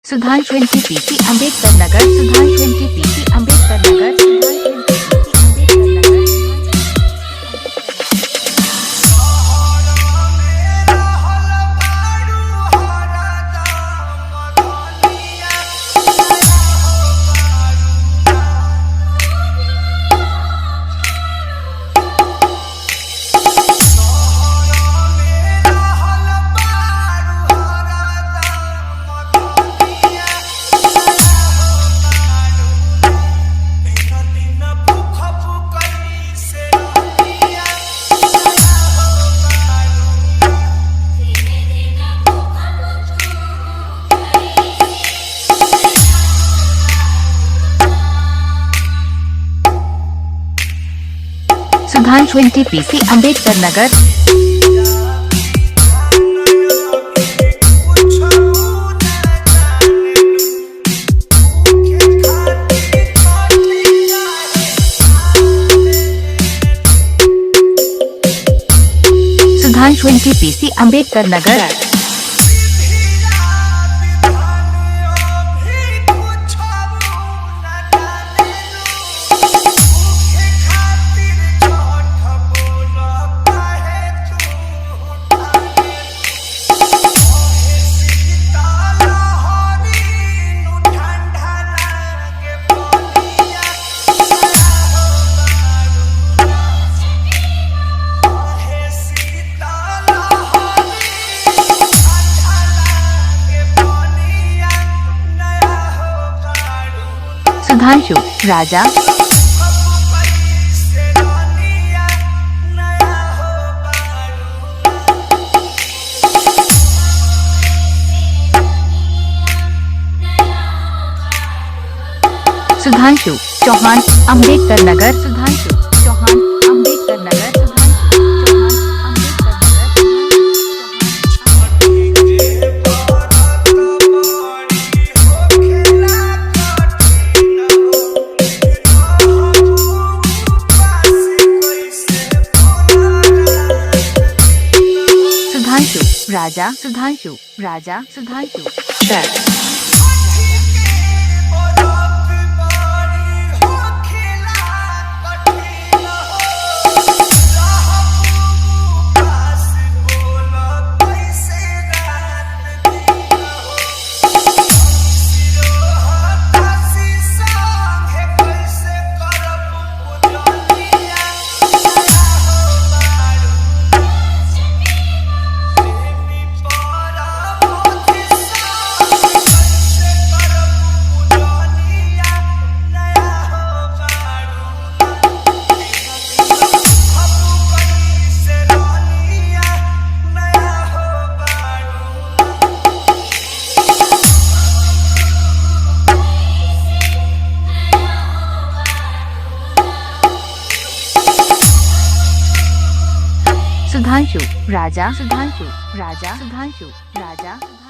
Sudhanshu NTPC Ambedkar Nagar Sudhanshu NTPC Ambedkar Nagar Sudhanshu NTPC Ambedkar Nagar Sudhanshu NTPC Ambedkar Nagar Sudhanshu Raja Sudhanshu Chauhan Ambedkar Nagar Sudhanshu Chauhan Ambedkar Nagar Raja Sudhanshu Raja Sudhanshu Sudhanshu Raja Sudhanshu Raja Sudhanshu Raja